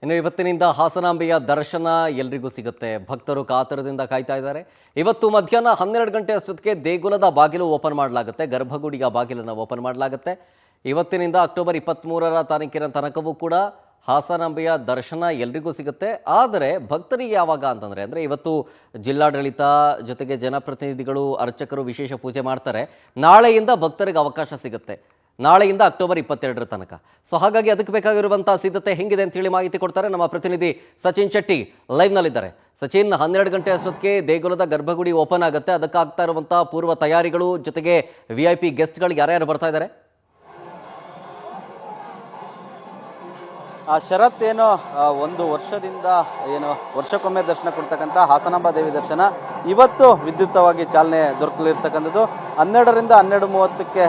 ಇನ್ನು ಇವತ್ತಿನಿಂದ ಹಾಸನಾಂಬೆಯ ದರ್ಶನ ಎಲ್ರಿಗೂ ಸಿಗುತ್ತೆ. ಭಕ್ತರು ಕಾತರದಿಂದ ಕಾಯ್ತಾ ಇದ್ದಾರೆ. ಇವತ್ತು ಮಧ್ಯಾಹ್ನ 12 ಗಂಟೆ ಅಷ್ಟೊತ್ತಿಗೆ ದೇಗುಲದ ಬಾಗಿಲು ಓಪನ್ ಮಾಡಲಾಗುತ್ತೆ. ಗರ್ಭಗುಡಿಯ ಬಾಗಿಲನ್ನು ಓಪನ್ ಮಾಡಲಾಗುತ್ತೆ. ಇವತ್ತಿನಿಂದ ಅಕ್ಟೋಬರ್ 23ರ ತಾರೀಕಿನ ತನಕವೂ ಕೂಡ ಹಾಸನಾಂಬೆಯ ದರ್ಶನ ಎಲ್ರಿಗೂ ಸಿಗುತ್ತೆ. ಆದರೆ ಭಕ್ತರಿಗೆ ಯಾವಾಗ ಅಂತಂದರೆ ಇವತ್ತು ಜಿಲ್ಲಾಡಳಿತ ಜೊತೆಗೆ ಜನಪ್ರತಿನಿಧಿಗಳು ಅರ್ಚಕರು ವಿಶೇಷ ಪೂಜೆ ಮಾಡ್ತಾರೆ. ನಾಳೆಯಿಂದ ಭಕ್ತರಿಗೆ ಅವಕಾಶ ಸಿಗುತ್ತೆ. ನಾಳೆಯಿಂದ ಅಕ್ಟೋಬರ್ 22ರ ತನಕ. ಸೊ ಹಾಗಾಗಿ ಅದಕ್ಕೆ ಬೇಕಾಗಿರುವಂಥ ಸಿದ್ಧತೆ ಹೆಂಗಿದೆ ಅಂತೇಳಿ ಮಾಹಿತಿ ಕೊಡ್ತಾರೆ ನಮ್ಮ ಪ್ರತಿನಿಧಿ ಸಚಿನ್ ಶೆಟ್ಟಿ ಲೈವ್ನಲ್ಲಿದ್ದಾರೆ. ಸಚಿನ್, 12 ಗಂಟೆ ಅಷ್ಟೊತ್ತಿಗೆ ದೇಗುಲದ ಗರ್ಭಗುಡಿ ಓಪನ್ ಆಗುತ್ತೆ. ಅದಕ್ಕಾಗ್ತಾ ಇರುವಂಥ ಪೂರ್ವ ತಯಾರಿಗಳು ಜೊತೆಗೆ VIP ಗೆಸ್ಟ್ಗಳು ಯಾರ್ಯಾರು ಬರ್ತಾ ಇದ್ದಾರೆ? ಶರತ್ ಏನು ಒಂದು ವರ್ಷದಿಂದ ವರ್ಷಕ್ಕೊಮ್ಮೆ ದರ್ಶನ ಕೊಡ್ತಕ್ಕಂಥ ಹಾಸನಾಂಬ ದೇವಿ ದರ್ಶನ ಇವತ್ತು ವಿದ್ಯುಕ್ತವಾಗಿ ಚಾಲನೆ ದೊರಕಲಿರ್ತಕ್ಕಂಥದ್ದು. 12ರಿಂದ 12:30ಕ್ಕೆ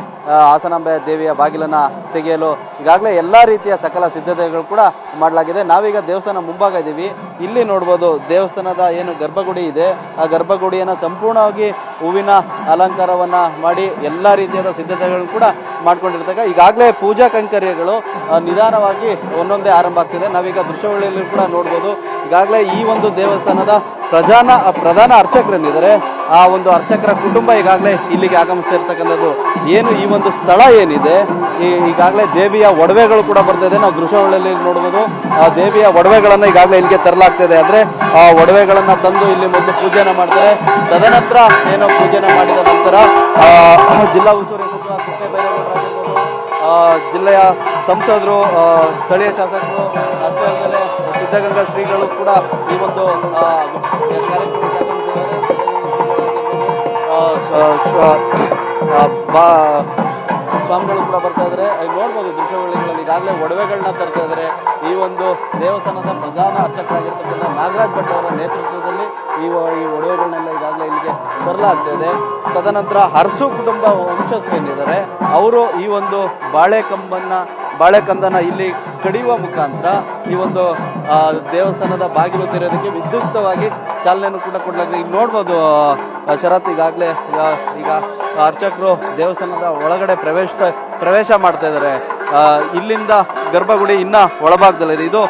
ಹಾಸನಾಂಬೆ ದೇವಿಯ ಬಾಗಿಲನ್ನು ತೆಗೆಯಲು ಈಗಾಗಲೇ ಎಲ್ಲ ರೀತಿಯ ಸಕಲ ಸಿದ್ಧತೆಗಳು ಕೂಡ ಮಾಡಲಾಗಿದೆ. ನಾವೀಗ ದೇವಸ್ಥಾನ ಮುಂಭಾಗ ಇದ್ದೀವಿ. ಇಲ್ಲಿ ನೋಡ್ಬೋದು ದೇವಸ್ಥಾನದ ಏನು ಗರ್ಭಗುಡಿ ಇದೆ, ಆ ಗರ್ಭಗುಡಿಯನ್ನು ಸಂಪೂರ್ಣವಾಗಿ ಹೂವಿನ ಅಲಂಕಾರವನ್ನು ಮಾಡಿ ಎಲ್ಲ ರೀತಿಯಾದ ಸಿದ್ಧತೆಗಳನ್ನು ಕೂಡ ಮಾಡ್ಕೊಂಡಿರ್ತಕ್ಕ ಈಗಾಗಲೇ ಪೂಜಾ ಕೈಂಕರ್ಯಗಳು ನಿಧಾನವಾಗಿ ಒಂದೊಂದೇ ಆರಂಭ ಆಗ್ತಿದೆ. ನಾವೀಗ ದೃಶ್ಯಾವಳಿಯಲ್ಲಿ ಕೂಡ ನೋಡ್ಬೋದು. ಈಗಾಗಲೇ ಈ ಒಂದು ದೇವಸ್ಥಾನದ ಪ್ರಧಾನ ಅರ್ಚಕರೇನಿದ್ದಾರೆ, ಆ ಒಂದು ಅರ್ಚಕರ ಕುಟುಂಬ ಈಗಾಗಲೇ ಇಲ್ಲಿಗೆ ಆಗಮಿಸ್ತಿರ್ತಕ್ಕಂಥದ್ದು. ಏನು ಈ ಒಂದು ಸ್ಥಳ ಏನಿದೆ, ಈಗಾಗಲೇ ದೇವಿಯ ಒಡವೆಗಳು ಕೂಡ ಬರ್ತಾ ಇದೆ. ನಾವು ದೃಶ್ಯಾವಳಿಯಲ್ಲಿ ನೋಡ್ಬೋದು. ಆ ದೇವಿಯ ಒಡವೆಗಳನ್ನು ಈಗಾಗಲೇ ಇಲ್ಲಿಗೆ ತರಲಾಗ್ತಿದೆ. ಅಂದ್ರೆ ಆ ಒಡವೆಗಳನ್ನ ತಂದು ಇಲ್ಲಿ ಮೊದಲು ಪೂಜೆನ ಮಾಡ್ತಾರೆ. ತದನಂತರ ಏನೋ ಪೂಜೆನ ಮಾಡಿದ ನಂತರ ಜಿಲ್ಲಾ ಉಸ್ತುವಾರಿ ಸಚಿವ ಕೃಷ್ಣ ಬೈರೇಗೌಡರು, ಜಿಲ್ಲೆಯ ಸಂಸದರು, ಸ್ಥಳೀಯ ಶಾಸಕರು, ಅಷ್ಟೇ ಸಿದ್ಧಗಂಗಾ ಶ್ರೀಗಳು ಕೂಡ ಈ ಒಂದು ಸ್ವಾಮಿಗಳು ಕೂಡ ಬರ್ತಾ ಇದ್ದಾರೆ. ನೋಡ್ಬೋದು ದೃಶ್ಯಾವಳಿಗಳಲ್ಲಿ ಈಗಾಗಲೇ ಒಡವೆಗಳನ್ನ ತರ್ತಾ ಇದ್ದಾರೆ. ಈ ಒಂದು ದೇವಸ್ಥಾನದ ಪ್ರಧಾನ ಅರ್ಚಕರಾಗಿರ್ತಕ್ಕಂಥ ನಾಗರಾಜ್ ಭಟ್ ಅವರ ನೇತೃತ್ವದಲ್ಲಿ ಈ ಒಡವೆಗಳನ್ನೆಲ್ಲ ಈಗಾಗಲೇ ಇಲ್ಲಿಗೆ ತರಲಾಗ್ತಾ ಇದೆ. ತದನಂತರ ಅರಸು ಕುಟುಂಬ ವಂಶಸ್ಥರೇನಿದ್ದಾರೆ ಅವರು ಈ ಒಂದು ಬಾಳೆಕಂದನ ಇಲ್ಲಿ ಕಡಿಯುವ ಮುಖಾಂತರ ಈ ಒಂದು ದೇವಸ್ಥಾನದ ಬಾಗಿಲು ತೆರೆಯೋದಕ್ಕೆ ವಿದ್ಯುಕ್ತವಾಗಿ ಚಾಲನೆಯನ್ನು ಕೂಡ ಕೊಡಲಾಗಿದೆ. ಈಗ ನೋಡ್ಬೋದು ಶರತ್, ಈಗಾಗಲೇ ಈಗ ಅರ್ಚಕರು ದೇವಸ್ಥಾನದ ಒಳಗಡೆ ಪ್ರವೇಶ ಮಾಡ್ತಾ ಇದ್ದಾರೆ. ಇಲ್ಲಿಂದ ಗರ್ಭಗುಡಿ ಇನ್ನ ಒಳಭಾಗದಲ್ಲಿದೆ. ಇದು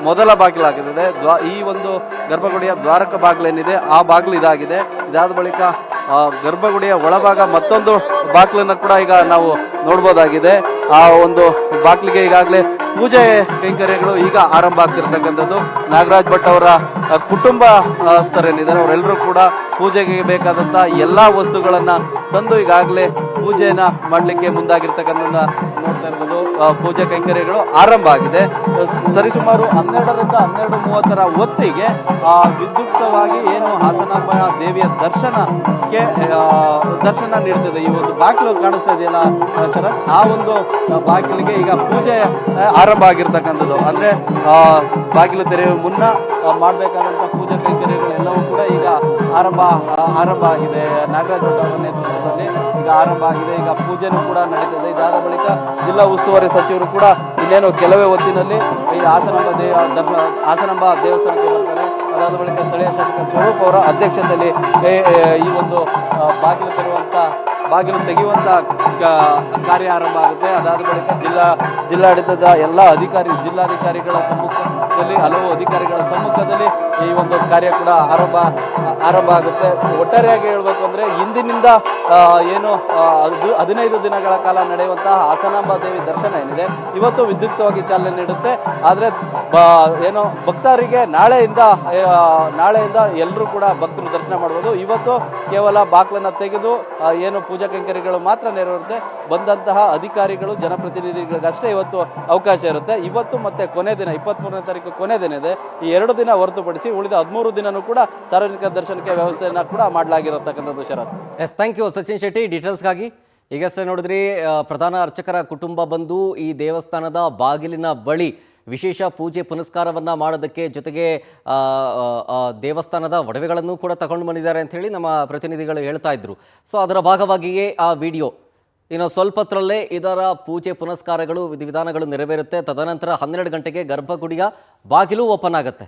ಮೊದಲ ಬಾಗಿಲಾಗಿದೆ. ಈ ಒಂದು ಗರ್ಭಗುಡಿಯ ದ್ವಾರಕ ಬಾಗಿಲೇನಿದೆ ಆ ಬಾಗಿಲು ಇದಾಗಿದೆ. ಇದಾದ ಬಳಿಕ ಗರ್ಭಗುಡಿಯ ಒಳಭಾಗ ಮತ್ತೊಂದು ಬಾಗಿಲನ್ನು ಕೂಡ ಈಗ ನಾವು ನೋಡ್ಬೋದಾಗಿದೆ. ಆ ಒಂದು ಬಾಗಿಲಿಗೆ ಈಗಾಗಲೇ ಪೂಜೆ ಕೈಂಕರ್ಯಗಳು ಈಗ ಆರಂಭ ಆಗ್ತಿರ್ತಕ್ಕಂಥದ್ದು. ನಾಗರಾಜ್ ಭಟ್ ಅವರ ಕುಟುಂಬಸ್ಥರೇನಿದ್ದಾರೆ ಅವರೆಲ್ಲರೂ ಕೂಡ ಪೂಜೆಗೆ ಬೇಕಾದಂತ ಎಲ್ಲಾ ವಸ್ತುಗಳನ್ನ ತಂದು ಈಗಾಗಲೇ ಪೂಜೆಯನ್ನ ಮಾಡಲಿಕ್ಕೆ ಮುಂದಾಗಿರ್ತಕ್ಕಂಥ ನೋಡ್ತಾ ಇರ್ಬೋದು. ಪೂಜೆ ಕೈಂಕರ್ಯಗಳು ಆರಂಭ ಆಗಿದೆ. ಸರಿಸುಮಾರು 12ರಿಂದ 12:30ರ ಹೊತ್ತಿಗೆ ವಿದ್ಯುಕ್ತವಾಗಿ ಏನು ಹಾಸನಾಂಬ ದೇವಿಯ ದರ್ಶನ ನೀಡ್ತದೆ. ಈ ಒಂದು ಬಾಗಿಲು ಕಾಣಿಸ್ತಾ ಇದೆಯಲ್ಲ ಶರತ್, ಆ ಒಂದು ಬಾಗಿಲಿಗೆ ಈಗ ಪೂಜೆ ಆರಂಭ ಆಗಿರ್ತಕ್ಕಂಥದ್ದು. ಅಂದ್ರೆ ಬಾಗಿಲು ತೆರೆಯುವ ಮುನ್ನ ಮಾಡಬೇಕಾದಂತಹ ಪೂಜಾ ಕೈಂಕರ್ಯಗಳೆಲ್ಲವೂ ಕೂಡ ಈಗ ಆರಂಭ ಆಗಿದೆ. ನಾಗರಾಜ್ ಭಟ್ ಅವರ ನೇತೃತ್ವದಲ್ಲಿ ಈಗ ಆರಂಭ ಆಗಿದೆ. ಈಗ ಪೂಜೆನೂ ಕೂಡ ನಡೀತದೆ. ಇದಾದ ಬಳಿಕ ಜಿಲ್ಲಾ ಉಸ್ತುವಾರಿ ಸಚಿವರು ಕೂಡ ಇನ್ನೇನು ಕೆಲವೇ ಹೊತ್ತಿನಲ್ಲಿ ಈ ಹಾಸನಾಂಬ ದೇವಸ್ಥಾನಕ್ಕೆ ಬರ್ತಾರೆ. ಅದಾದ ಬಳಿಕ ಸ್ಥಳೀಯ ಶಾಸಕ ಸ್ವರೂಪ್ ಅವರ ಅಧ್ಯಕ್ಷತೆಯಲ್ಲಿ ಈ ಒಂದು ಬಾಗಿಲು ತೆಗೆಯುವಂತ ಕಾರ್ಯ ಆರಂಭ ಆಗುತ್ತೆ. ಅದಾದ ಬಳಿಕ ಜಿಲ್ಲಾಡಳಿತದ ಎಲ್ಲ ಜಿಲ್ಲಾಧಿಕಾರಿಗಳ ಸಮ್ಮುಖದಲ್ಲಿ, ಹಲವು ಅಧಿಕಾರಿಗಳ ಸಮ್ಮುಖದಲ್ಲಿ ಈ ಒಂದು ಕಾರ್ಯ ಕೂಡ ಆರಂಭ ಆಗುತ್ತೆ. ಒಟ್ಟಾರೆಯಾಗಿ ಹೇಳ್ಬೇಕು ಅಂದ್ರೆ ಇಂದಿನಿಂದ ಏನು 15 ದಿನಗಳ ಕಾಲ ನಡೆಯುವಂತಹ ಹಾಸನಾಂಬ ದೇವಿ ದರ್ಶನ ಏನಿದೆ ಇವತ್ತು ವಿದ್ಯುಕ್ತವಾಗಿ ಚಾಲನೆ ನೀಡುತ್ತೆ. ಆದ್ರೆ ಏನು ಭಕ್ತರಿಗೆ ನಾಳೆಯಿಂದ ಎಲ್ಲರೂ ಕೂಡ ಭಕ್ತರು ದರ್ಶನ ಮಾಡಬಹುದು. ಇವತ್ತು ಕೇವಲ ಬಾಗಿಲನ್ನ ತೆಗೆದು ಏನು ಪೂಜಾ ಕೈಂಕರ್ಯಗಳು ಮಾತ್ರ ನೆರವೇರುತ್ತೆ. ಬಂದಂತಹ ಅಧಿಕಾರಿಗಳು, ಜನಪ್ರತಿನಿಧಿಗಳಿಗಷ್ಟೇ ಇವತ್ತು ಅವಕಾಶ ಇರುತ್ತೆ. ಇವತ್ತು ಮತ್ತೆ ಕೊನೆ ದಿನ 23ನೇ ತಾರೀಕು ಕೊನೆ ದಿನ ಇದೆ. ಈ 2 ದಿನ ಹೊರತುಪಡಿಸಿ ಉಳಿದ 13 ದಿನನೂ ಕೂಡ ಸಾರ್ವಜನಿಕ ದರ್ಶನಕ್ಕೆ ವ್ಯವಸ್ಥೆಯನ್ನ ಕೂಡ ಮಾಡಲಾಗಿರತಕ್ಕಂಥದ್ದು. ಶರತ್, ಥ್ಯಾಂಕ್ ಯು ಸಚಿನ್ ಶೆಟ್ಟಿ ಡೀಟೇಲ್ಸ್ಗಾಗಿ. ಈಗಷ್ಟೇ ನೋಡಿದ್ರಿ, ಪ್ರಧಾನ ಅರ್ಚಕರ ಕುಟುಂಬ ಬಂದು ಈ ದೇವಸ್ಥಾನದ ಬಾಗಿಲಿನ ಬಳಿ ವಿಶೇಷ ಪೂಜೆ ಪುನಸ್ಕಾರವನ್ನು ಮಾಡೋದಕ್ಕೆ, ಜೊತೆಗೆ ದೇವಸ್ಥಾನದ ಒಡವೆಗಳನ್ನು ಕೂಡ ತಗೊಂಡು ಬಂದಿದ್ದಾರೆ ಅಂಥೇಳಿ ನಮ್ಮ ಪ್ರತಿನಿಧಿಗಳು ಹೇಳ್ತಾ ಇದ್ರು. ಸೊ ಅದರ ಭಾಗವಾಗಿಯೇ ಆ ವಿಡಿಯೋ ಇನ್ನು ಸ್ವಲ್ಪ ಹೊತ್ತರಲ್ಲೇ ಇದರ ಪೂಜೆ ಪುನಸ್ಕಾರಗಳು ವಿಧಿವಿಧಾನಗಳು ನೆರವೇರುತ್ತೆ. ತದನಂತರ 12 ಗಂಟೆಗೆ ಗರ್ಭಗುಡಿಯ ಬಾಗಿಲು ಓಪನ್ ಆಗುತ್ತೆ.